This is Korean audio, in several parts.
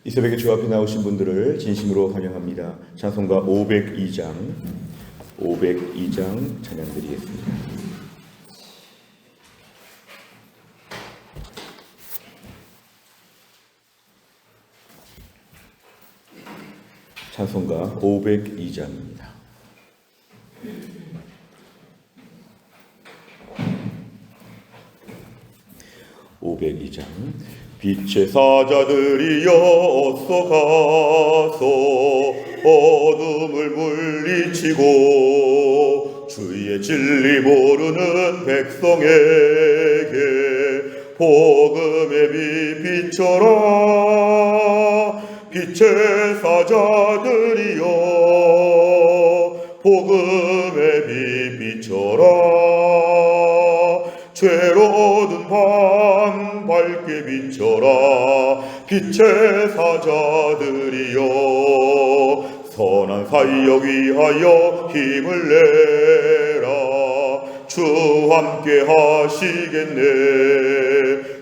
이 새벽에 주 앞에 나오신 분들을 진심으로 환영합니다. 찬송가 502장 찬양 드리겠습니다. 찬송가 502장입니다. 빛의 사자들이여 어서 가서 어둠을 물리치고 주의 진리 모르는 백성에게 복음의 빛 비춰라. 빛의 사자들이여 복음의 빛 비춰라. 죄로든 밤 밝게 비춰라. 빛의 사자들이여 선한 사역 위하여 힘을 내라. 주 함께 하시겠네.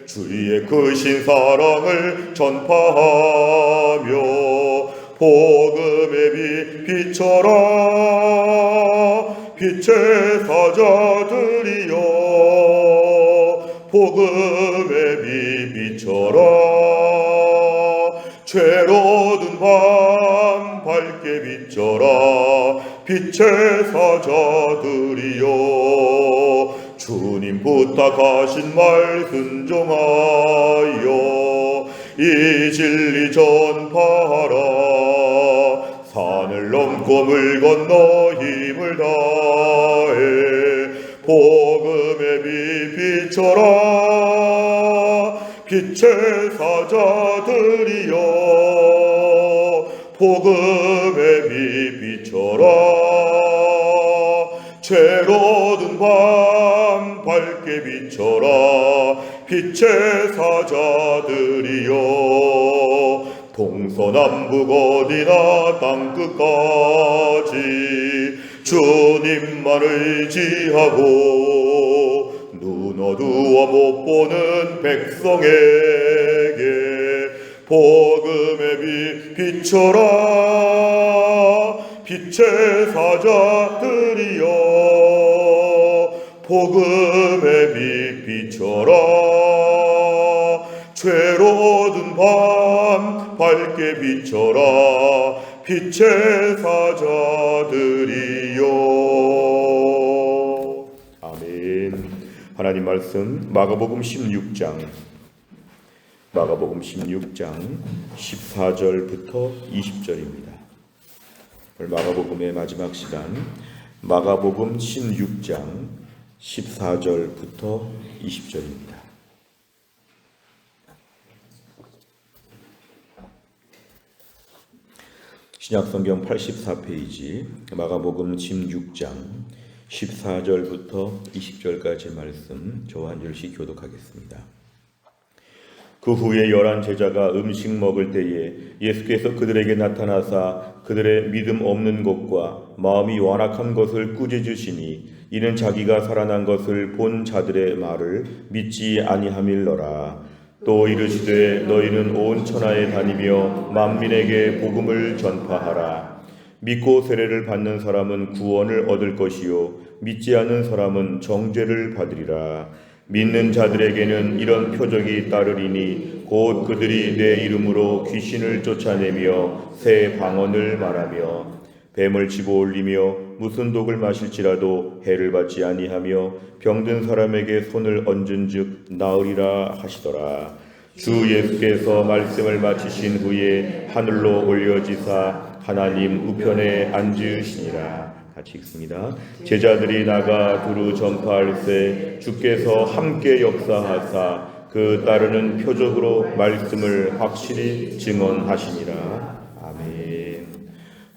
주의 크신 사랑을 전파하며 복음의 빛 비춰라. 빛의 사자들이여 복음의 빛 비춰라. 죄로든 밤 밝게 비춰라. 빛의 사자들이여 주님 부탁하신 말 순종하여 이 진리 전파하라. 산을 넘고 물 건너 힘을 다해 복음의 빛 비춰라. 빛의 사자들이여 복음의 빛 비춰라. 죄로든 밤 밝게 비춰라. 빛의 사자들이여 동서남북 어디나 땅끝까지 주님만 의지하고 눈 어두워 못 보는 백성에게 복음의 빛 비춰라. 빛의 사자들이여 복음의 빛 비춰라. 죄로든 밤 밝게 비춰라. 빛의 사자들이여. 아멘. 하나님 말씀 마가복음 16장 14절부터 20절입니다. 오늘 마가복음의 마지막 시간 마가복음 16장 14절부터 20절입니다. 신약성경 84페이지 마가복음 16장 14절부터 20절까지 말씀 저와 한 절씩 교독하겠습니다. 그 후에 11 제자가 음식 먹을 때에 예수께서 그들에게 나타나사 그들의 믿음 없는 것과 마음이 완악한 것을 꾸짖으시니 이는 자기가 살아난 것을 본 자들의 말을 믿지 아니함일러라. 또 이르시되 너희는 온 천하에 다니며 만민에게 복음을 전파하라. 믿고 세례를 받는 사람은 구원을 얻을 것이요 믿지 않는 사람은 정죄를 받으리라. 믿는 자들에게는 이런 표적이 따르리니 곧 그들이 내 이름으로 귀신을 쫓아내며 새 방언을 말하며 뱀을 집어 올리며 무슨 독을 마실지라도 해를 받지 아니하며 병든 사람에게 손을 얹은즉 나으리라 하시더라. 주 예수께서 말씀을 마치신 후에 하늘로 올려지사 하나님 우편에 앉으시니라. 같이 읽습니다. 제자들이 나가 두루 전파할세 주께서 함께 역사하사 그 따르는 표적으로 말씀을 확실히 증언하시니라. 아멘.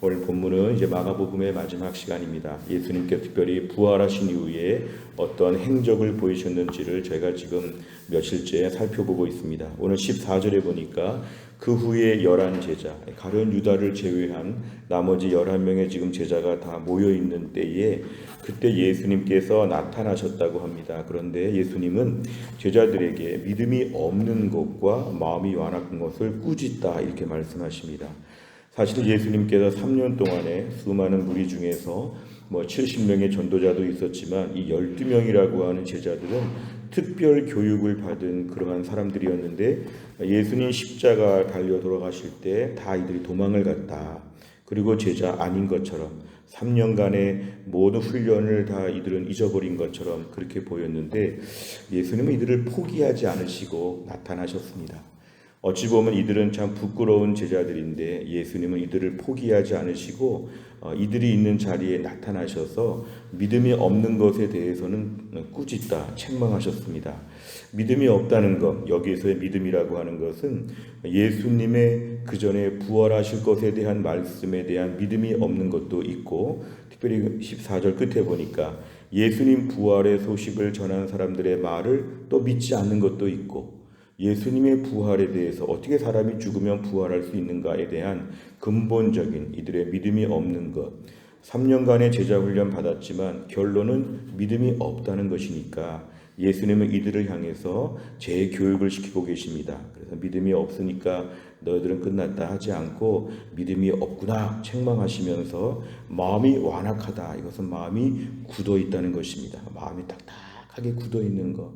오늘 본문은 이제 마가복음의 마지막 시간입니다. 예수님께 특별히 부활하신 이후에 어떤 행적을 보이셨는지를 저희가 지금 며칠째 살펴보고 있습니다. 오늘 14절에 보니까 그 후에 11제자, 가룟 유다를 제외한 나머지 11명의 지금 제자가 다 모여 있는 때에 그때 예수님께서 나타나셨다고 합니다. 그런데 예수님은 제자들에게 믿음이 없는 것과 마음이 완악한 것을 꾸짖다 이렇게 말씀하십니다. 사실 예수님께서 3년 동안에 수많은 무리 중에서 70명의 전도자도 있었지만 이 12명이라고 하는 제자들은 특별 교육을 받은 그러한 사람들이었는데 예수님 십자가 달려 돌아가실 때 다 이들이 도망을 갔다. 그리고 제자 아닌 것처럼 3년간의 모든 훈련을 다 이들은 잊어버린 것처럼 그렇게 보였는데 예수님은 이들을 포기하지 않으시고 나타나셨습니다. 어찌 보면 이들은 참 부끄러운 제자들인데 예수님은 이들을 포기하지 않으시고 이들이 있는 자리에 나타나셔서 믿음이 없는 것에 대해서는 꾸짖다, 책망하셨습니다. 믿음이 없다는 것, 여기에서의 믿음이라고 하는 것은 예수님의 그 전에 부활하실 것에 대한 말씀에 대한 믿음이 없는 것도 있고, 특별히 14절 끝에 보니까 예수님 부활의 소식을 전한 사람들의 말을 또 믿지 않는 것도 있고, 예수님의 부활에 대해서 어떻게 사람이 죽으면 부활할 수 있는가에 대한 근본적인 이들의 믿음이 없는 것, 3년간의 제자 훈련 받았지만 결론은 믿음이 없다는 것이니까 예수님은 이들을 향해서 재교육을 시키고 계십니다. 그래서 믿음이 없으니까 너희들은 끝났다 하지 않고 믿음이 없구나 책망하시면서 마음이 완악하다, 이것은 마음이 굳어 있다는 것입니다. 마음이 딱딱하게 굳어 있는 것.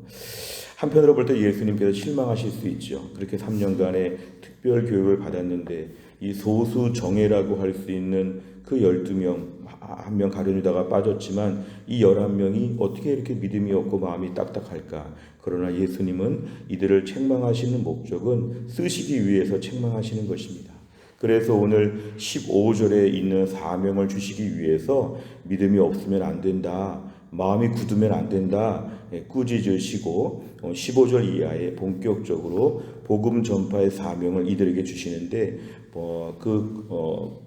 한편으로 볼 때 예수님께서 실망하실 수 있죠. 그렇게 3년간의 특별 교육을 받았는데 이 소수 정예라고 할 수 있는 그 12명, 한 명 가룟 유다가 빠졌지만 이 11명이 어떻게 이렇게 믿음이 없고 마음이 딱딱할까? 그러나 예수님은 이들을 책망하시는 목적은 쓰시기 위해서 책망하시는 것입니다. 그래서 오늘 15절에 있는 사명을 주시기 위해서 믿음이 없으면 안 된다, 마음이 굳으면 안 된다 꾸짖으시고 15절 이하에 본격적으로 복음 전파의 사명을 이들에게 주시는데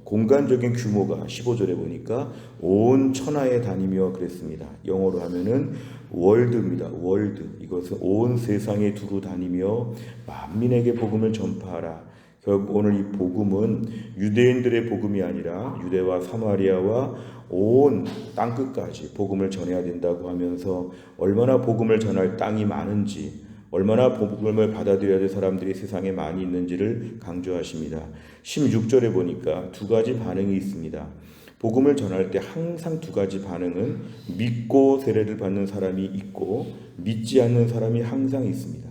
공간적인 규모가 15절에 보니까 온 천하에 다니며 그랬습니다. 영어로 하면은 월드입니다. 월드. 이것은 온 세상에 두루 다니며 만민에게 복음을 전파하라. 결국 오늘 이 복음은 유대인들의 복음이 아니라 유대와 사마리아와 온 땅끝까지 복음을 전해야 된다고 하면서 얼마나 복음을 전할 땅이 많은지, 얼마나 복음을 받아들여야 될 사람들이 세상에 많이 있는지를 강조하십니다. 16절에 보니까 두 가지 반응이 있습니다. 복음을 전할 때 항상 두 가지 반응은 믿고 세례를 받는 사람이 있고 믿지 않는 사람이 항상 있습니다.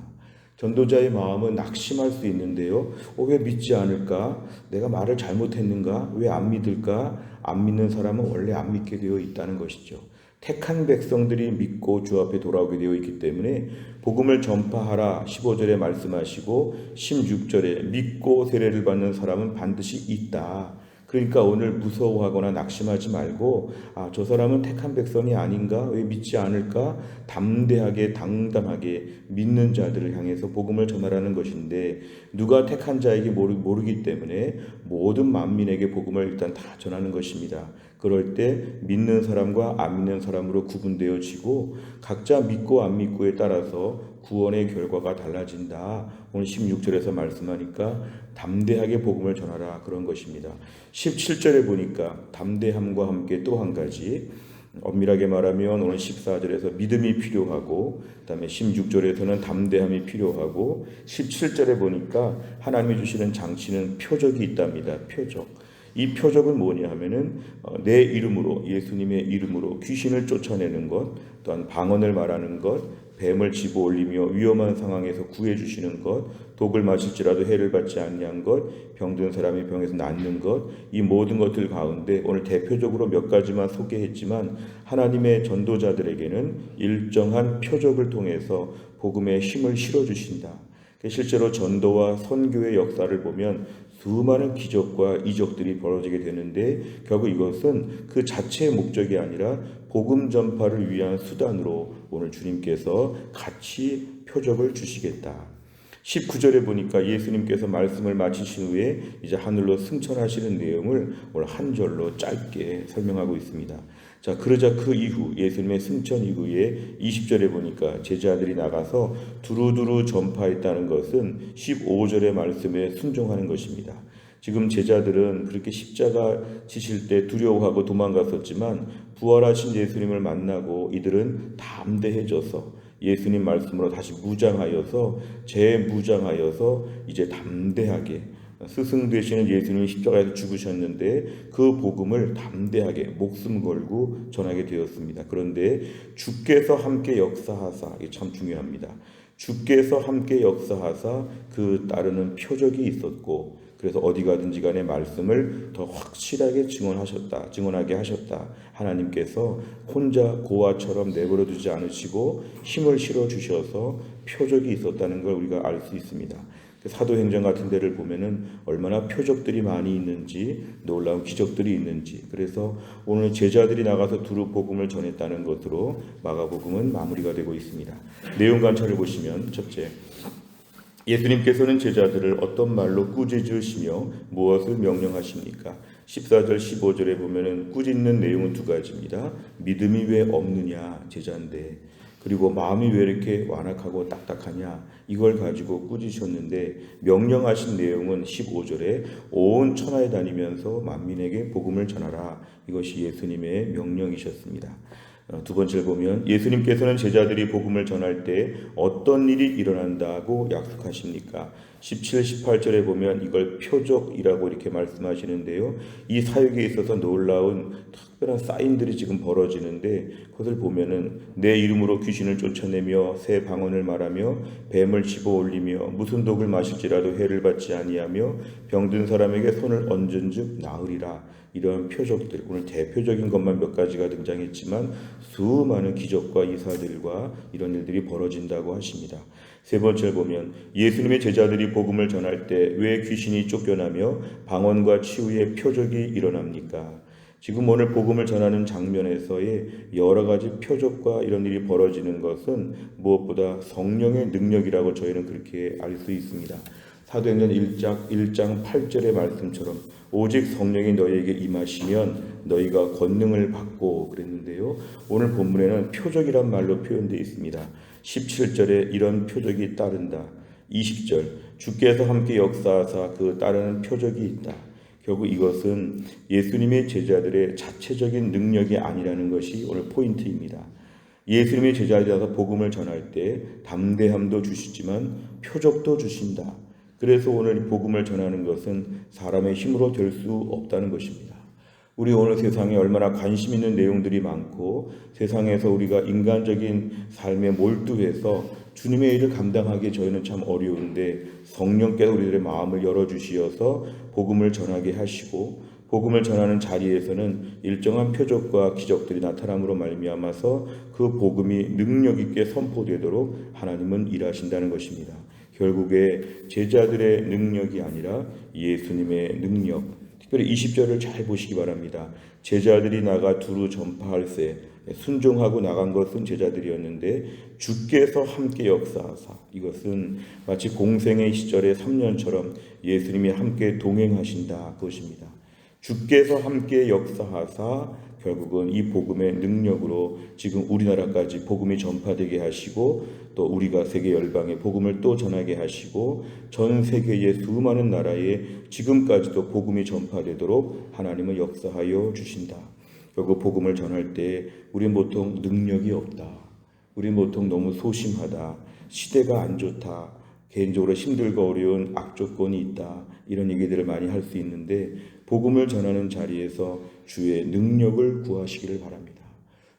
전도자의 마음은 낙심할 수 있는데요. 왜 믿지 않을까? 내가 말을 잘못했는가? 왜 안 믿을까? 안 믿는 사람은 원래 안 믿게 되어 있다는 것이죠. 택한 백성들이 믿고 주 앞에 돌아오게 되어 있기 때문에 복음을 전파하라 15절에 말씀하시고 16절에 믿고 세례를 받는 사람은 반드시 있다. 그러니까 오늘 무서워하거나 낙심하지 말고 저 사람은 택한 백성이 아닌가? 왜 믿지 않을까? 담대하게 당당하게 믿는 자들을 향해서 복음을 전하라는 것인데 누가 택한 자에게 모르기 때문에 모든 만민에게 복음을 일단 다 전하는 것입니다. 그럴 때 믿는 사람과 안 믿는 사람으로 구분되어지고 각자 믿고 안 믿고에 따라서 구원의 결과가 달라진다. 오늘 16절에서 말씀하니까 담대하게 복음을 전하라 그런 것입니다. 17절에 보니까 담대함과 함께 또 한 가지, 엄밀하게 말하면 오늘 14절에서 믿음이 필요하고 그다음에 16절에서는 담대함이 필요하고 17절에 보니까 하나님이 주시는 장치는 표적이 있답니다. 표적. 이 표적은 뭐냐 하면은 내 이름으로, 예수님의 이름으로 귀신을 쫓아내는 것, 또한 방언을 말하는 것, 뱀을 집어 올리며 위험한 상황에서 구해주시는 것, 독을 마실지라도 해를 받지 아니한 것, 병든 사람이 병에서 낫는 것, 이 모든 것들 가운데 오늘 대표적으로 몇 가지만 소개했지만 하나님의 전도자들에게는 일정한 표적을 통해서 복음의 힘을 실어주신다. 실제로 전도와 선교의 역사를 보면 수많은 기적과 이적들이 벌어지게 되는데 결국 이것은 그 자체의 목적이 아니라 복음 전파를 위한 수단으로 오늘 주님께서 같이 표적을 주시겠다. 19절에 보니까 예수님께서 말씀을 마치신 후에 이제 하늘로 승천하시는 내용을 오늘 한 절로 짧게 설명하고 있습니다. 자, 그러자 그 이후 예수님의 승천 이후에 20절에 보니까 제자들이 나가서 두루두루 전파했다는 것은 15절의 말씀에 순종하는 것입니다. 지금 제자들은 그렇게 십자가 지실 때 두려워하고 도망갔었지만 부활하신 예수님을 만나고 이들은 담대해져서 예수님 말씀으로 다시 무장하여서 재무장하여서 이제 담대하게 스승 되시는 예수님이 십자가에서 죽으셨는데 그 복음을 담대하게 목숨 걸고 전하게 되었습니다. 그런데 주께서 함께 역사하사, 이게 참 중요합니다. 주께서 함께 역사하사 그 따르는 표적이 있었고, 그래서 어디 가든지 간에 말씀을 더 확실하게 증언하게 하셨다. 하나님께서 혼자 고아처럼 내버려 두지 않으시고 힘을 실어 주셔서 표적이 있었다는 걸 우리가 알 수 있습니다. 사도행전 같은 데를 보면은 얼마나 표적들이 많이 있는지, 놀라운 기적들이 있는지, 그래서 오늘 제자들이 나가서 두루 복음을 전했다는 것으로 마가복음은 마무리가 되고 있습니다. 내용 관찰을 보시면, 첫째, 예수님께서는 제자들을 어떤 말로 꾸짖으시며 무엇을 명령하십니까? 14절 15절에 보면은 꾸짖는 내용은 두 가지입니다. 믿음이 왜 없느냐, 제자인데, 그리고 마음이 왜 이렇게 완악하고 딱딱하냐, 이걸 가지고 꾸짖으셨는데, 명령하신 내용은 15절에 온 천하에 다니면서 만민에게 복음을 전하라, 이것이 예수님의 명령이셨습니다. 두 번째를 보면 예수님께서는 제자들이 복음을 전할 때 어떤 일이 일어난다고 약속하십니까? 17, 18절에 보면 이걸 표적이라고 이렇게 말씀하시는데요. 이 사역에 있어서 놀라운 특별한 사인들이 지금 벌어지는데, 그것을 보면은 내 이름으로 귀신을 쫓아내며 새 방언을 말하며 뱀을 집어 올리며 무슨 독을 마실지라도 해를 받지 아니하며 병든 사람에게 손을 얹은즉 나으리라. 이러한 표적들, 오늘 대표적인 것만 몇 가지가 등장했지만 수많은 기적과 이사들과 이런 일들이 벌어진다고 하십니다. 세 번째를 보면 예수님의 제자들이 복음을 전할 때 왜 귀신이 쫓겨나며 방언과 치유의 표적이 일어납니까? 지금 오늘 복음을 전하는 장면에서의 여러 가지 표적과 이런 일이 벌어지는 것은 무엇보다 성령의 능력이라고 저희는 그렇게 알 수 있습니다. 사도행전 1장 8절의 말씀처럼 오직 성령이 너희에게 임하시면 너희가 권능을 받고 그랬는데요. 오늘 본문에는 표적이란 말로 표현되어 있습니다. 17절에 이런 표적이 따른다. 20절 주께서 함께 역사하사 그 따르는 표적이 있다. 결국 이것은 예수님의 제자들의 자체적인 능력이 아니라는 것이 오늘 포인트입니다. 예수님의 제자들이라서 복음을 전할 때 담대함도 주시지만 표적도 주신다. 그래서 오늘 복음을 전하는 것은 사람의 힘으로 될 수 없다는 것입니다. 우리 오늘 세상에 얼마나 관심 있는 내용들이 많고 세상에서 우리가 인간적인 삶에 몰두해서 주님의 일을 감당하기 저희는 참 어려운데, 성령께서 우리들의 마음을 열어주시어서 복음을 전하게 하시고 복음을 전하는 자리에서는 일정한 표적과 기적들이 나타남으로 말미암아서 그 복음이 능력 있게 선포되도록 하나님은 일하신다는 것입니다. 결국에 제자들의 능력이 아니라 예수님의 능력, 특별히 20절을 잘 보시기 바랍니다. 제자들이 나가 두루 전파할세, 순종하고 나간 것은 제자들이었는데 주께서 함께 역사하사, 이것은 마치 공생의 시절의 3년처럼 예수님이 함께 동행하신다 그것입니다. 주께서 함께 역사하사 결국은 이 복음의 능력으로 지금 우리나라까지 복음이 전파되게 하시고 또 우리가 세계 열방에 복음을 또 전하게 하시고 전 세계의 수많은 나라에 지금까지도 복음이 전파되도록 하나님은 역사하여 주신다. 결국 복음을 전할 때 우리는 보통 능력이 없다, 우리는 보통 너무 소심하다, 시대가 안 좋다, 개인적으로 힘들고 어려운 악조건이 있다, 이런 얘기들을 많이 할 수 있는데 복음을 전하는 자리에서 주의 능력을 구하시기를 바랍니다.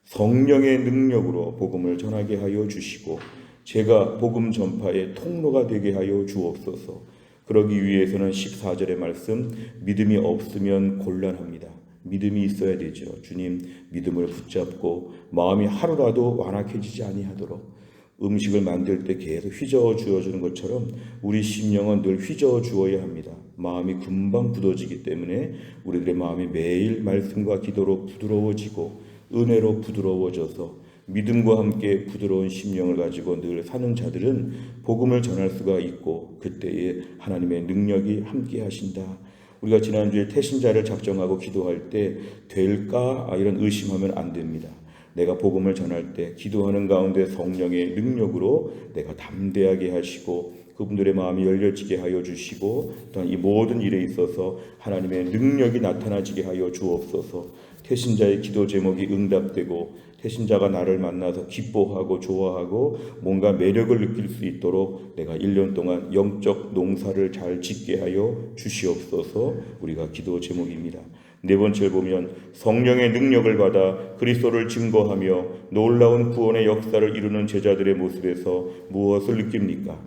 성령의 능력으로 복음을 전하게 하여 주시고 제가 복음 전파의 통로가 되게 하여 주옵소서. 그러기 위해서는 14절의 말씀, 믿음이 없으면 곤란합니다. 믿음이 있어야 되죠. 주님 믿음을 붙잡고 마음이 하루라도 완악해지지 아니하도록, 음식을 만들 때 계속 휘저어 주어주는 것처럼 우리 심령은 늘 휘저어 주어야 합니다. 마음이 금방 굳어지기 때문에 우리들의 마음이 매일 말씀과 기도로 부드러워지고 은혜로 부드러워져서 믿음과 함께 부드러운 심령을 가지고 늘 사는 자들은 복음을 전할 수가 있고 그때에 하나님의 능력이 함께 하신다. 우리가 지난주에 태신자를 작정하고 기도할 때 될까? 이런 의심하면 안 됩니다. 내가 복음을 전할 때 기도하는 가운데 성령의 능력으로 내가 담대하게 하시고 그분들의 마음이 열려지게 하여 주시고 또한 이 모든 일에 있어서 하나님의 능력이 나타나지게 하여 주옵소서. 태신자의 기도 제목이 응답되고 태신자가 나를 만나서 기뻐하고 좋아하고 뭔가 매력을 느낄 수 있도록 내가 1년 동안 영적 농사를 잘 짓게 하여 주시옵소서. 우리가 기도 제목입니다. 네 번째를 보면 성령의 능력을 받아 그리스도를 증거하며 놀라운 구원의 역사를 이루는 제자들의 모습에서 무엇을 느낍니까?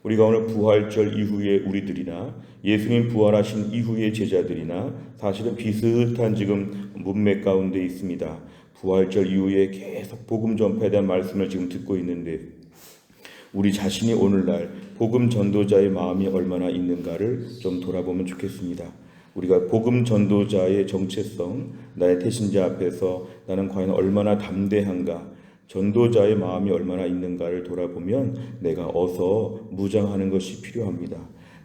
우리가 오늘 부활절 이후에 우리들이나 예수님 부활하신 이후의 제자들이나 사실은 비슷한 지금 문맥 가운데 있습니다. 부활절 이후에 계속 복음 전파에 대한 말씀을 지금 듣고 있는데 우리 자신이 오늘날 복음 전도자의 마음이 얼마나 있는가를 좀 돌아보면 좋겠습니다. 우리가 복음 전도자의 정체성, 나의 태신자 앞에서 나는 과연 얼마나 담대한가, 전도자의 마음이 얼마나 있는가를 돌아보면 내가 어서 무장하는 것이 필요합니다.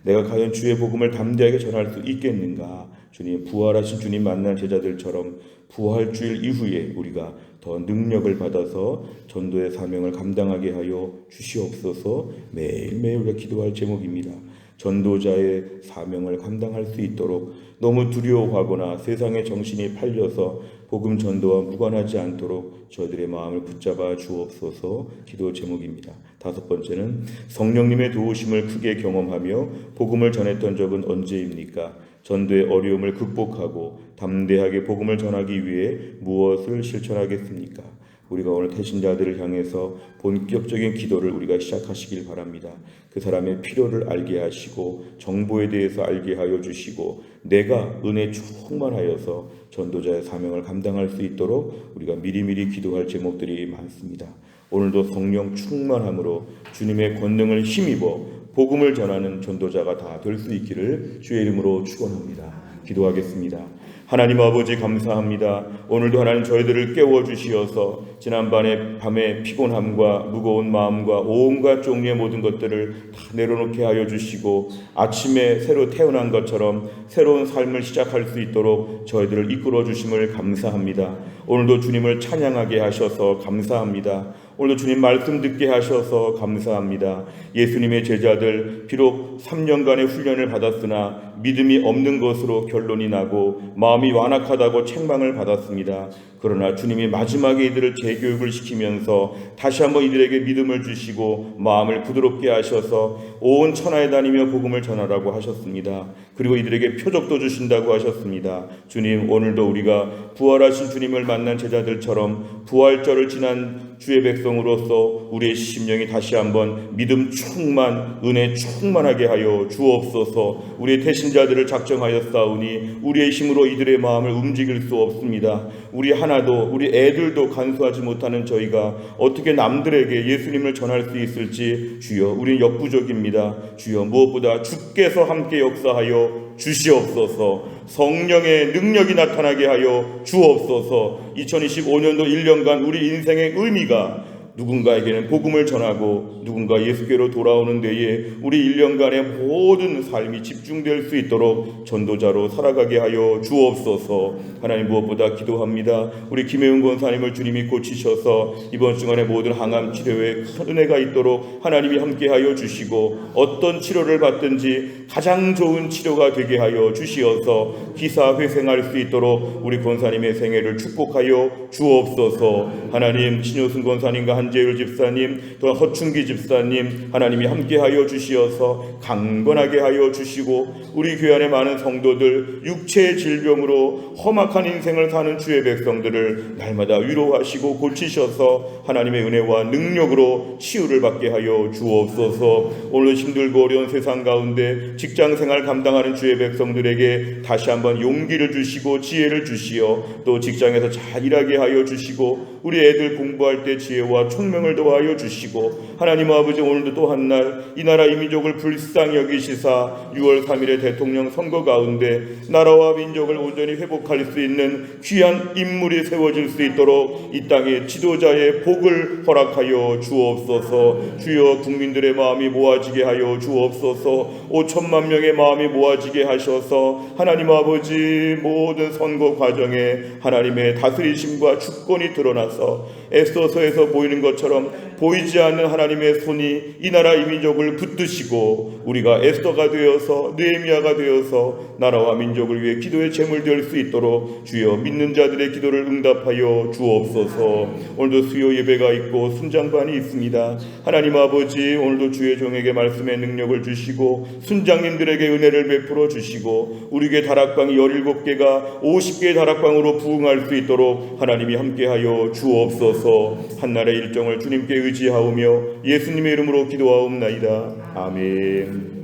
내가 과연 주의 복음을 담대하게 전할 수 있겠는가? 주님, 부활하신 주님 만난 제자들처럼 부활주일 이후에 우리가 더 능력을 받아서 전도의 사명을 감당하게 하여 주시옵소서. 매일매일 우리가 기도할 제목입니다. 전도자의 사명을 감당할 수 있도록 너무 두려워하거나 세상의 정신이 팔려서 복음 전도와 무관하지 않도록 저희들의 마음을 붙잡아 주옵소서. 기도 제목입니다. 다섯 번째는 성령님의 도우심을 크게 경험하며 복음을 전했던 적은 언제입니까? 전도의 어려움을 극복하고 담대하게 복음을 전하기 위해 무엇을 실천하겠습니까? 우리가 오늘 태신자들을 향해서 본격적인 기도를 우리가 시작하시길 바랍니다. 그 사람의 필요를 알게 하시고 정보에 대해서 알게 하여 주시고 내가 은혜 충만하여서 전도자의 사명을 감당할 수 있도록 우리가 미리미리 기도할 제목들이 많습니다. 오늘도 성령 충만함으로 주님의 권능을 힘입어 복음을 전하는 전도자가 다 될 수 있기를 주의 이름으로 축원합니다. 기도하겠습니다. 하나님 아버지 감사합니다. 오늘도 하나님 저희들을 깨워주시어서 지난밤에 피곤함과 무거운 마음과 온갖 종류의 모든 것들을 다 내려놓게 하여 주시고 아침에 새로 태어난 것처럼 새로운 삶을 시작할 수 있도록 저희들을 이끌어 주심을 감사합니다. 오늘도 주님을 찬양하게 하셔서 감사합니다. 오늘도 주님 말씀 듣게 하셔서 감사합니다. 예수님의 제자들 비록 3년간의 훈련을 받았으나 믿음이 없는 것으로 결론이 나고 마음이 완악하다고 책망을 받았습니다. 그러나 주님이 마지막에 이들을 재교육을 시키면서 다시 한번 이들에게 믿음을 주시고 마음을 부드럽게 하셔서 온 천하에 다니며 복음을 전하라고 하셨습니다. 그리고 이들에게 표적도 주신다고 하셨습니다. 주님, 오늘도 우리가 부활하신 주님을 만난 제자들처럼 부활절을 지난 주의 백성으로서 우리의 심령이 다시 한번 믿음 충만, 은혜 충만하게 하여 주옵소서. 우리의 태신자들을 작정하였사오니 우리의 힘으로 이들의 마음을 움직일 수 없습니다. 우리 하나도 우리 애들도 간수하지 못하는 저희가 어떻게 남들에게 예수님을 전할 수 있을지 주여, 우리는 역부족입니다. 주여, 무엇보다 주께서 함께 역사하여 주시옵소서. 성령의 능력이 나타나게 하여 주옵소서. 2025년도 1년간 우리 인생의 의미가 누군가에게는 복음을 전하고 누군가 예수께로 돌아오는 데에 우리 1년간의 모든 삶이 집중될 수 있도록 전도자로 살아가게 하여 주옵소서. 하나님, 무엇보다 기도합니다. 우리 김혜은 권사님을 주님이 고치셔서 이번 주간에 모든 항암 치료에 큰 은혜가 있도록 하나님이 함께하여 주시고 어떤 치료를 받든지 가장 좋은 치료가 되게 하여 주시어서 기사회생할 수 있도록 우리 권사님의 생애를 축복하여 주옵소서. 하나님, 신효순 권사님과 한재율 집사님, 또한 허충기 집사님, 하나님이 함께하여 주시어서 강건하게 하여 주시고 우리 교회 안에 많은 성도들 육체의 질병으로 험악한 인생을 사는 주의 백성들을 날마다 위로하시고 고치셔서 하나님의 은혜와 능력으로 치유를 받게 하여 주옵소서. 오늘 힘들고 어려운 세상 가운데 직장생활 감당하는 주의 백성들에게 다시 한번 용기를 주시고 지혜를 주시어 또 직장에서 잘 일하게 하여 주시고 우리 애들 공부할 때 지혜와 총명을 더하여 주시고 하나님 아버지 오늘도 또 한 날 이 나라 이 민족을 불쌍히 여기시사 6월 3일의 대통령 선거 가운데 나라와 민족을 온전히 회복할 수 있는 귀한 인물이 세워질 수 있도록 이 땅의 지도자의 복을 허락하여 주옵소서. 주여 국민들의 마음이 모아지게 하여 주옵소서. 5천만 명의 마음이 모아지게 하셔서 하나님 아버지 모든 선거 과정에 하나님의 다스리심과 주권이 드러나서 에스더서에서 보이는 것처럼 보이지 않는 하나님의 손이 이 나라 이 민족을 붙드시고 우리가 에스더가 되어서 느헤미야가 되어서 나라와 민족을 위해 기도의 제물 될 수 있도록 주여 믿는 자들의 기도를 응답하여 주옵소서. 오늘도 수요 예배가 있고 순장반이 있습니다. 하나님 아버지 오늘도 주의 종에게 말씀의 능력을 주시고 순장님들에게 은혜를 베풀어 주시고 우리에게 다락방이 17개가 50개의 다락방으로 부흥할 수 있도록 하나님이 함께하여 주옵소서. 한날의 일정을 주님께 의지하오며 예수님의 이름으로 기도하옵나이다. 아멘.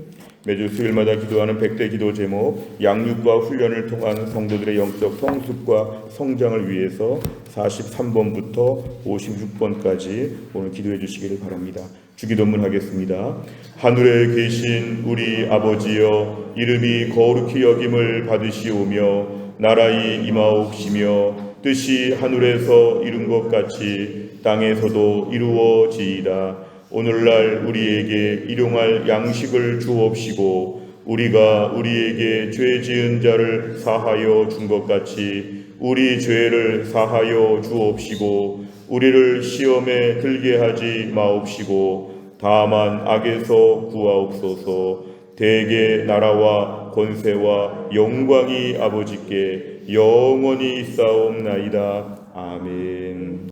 매주 수요일마다 기도하는 100대 기도 제목 양육과 훈련을 통한 성도들의 영적 성숙과 성장을 위해서 43번부터 56번까지 오늘 기도해 주시기를 바랍니다. 주기도문 하겠습니다. 하늘에 계신 우리 아버지여 이름이 거룩히 여김을 받으시오며 나라의 임하옵시며 뜻이 하늘에서 이룬 것 같이 땅에서도 이루어지이다. 오늘날 우리에게 일용할 양식을 주옵시고 우리가 우리에게 죄 지은 자를 사하여 준 것 같이 우리 죄를 사하여 주옵시고 우리를 시험에 들게 하지 마옵시고 다만 악에서 구하옵소서. 대개 나라와 권세와 영광이 아버지께 영원히 있사옵나이다. 아멘.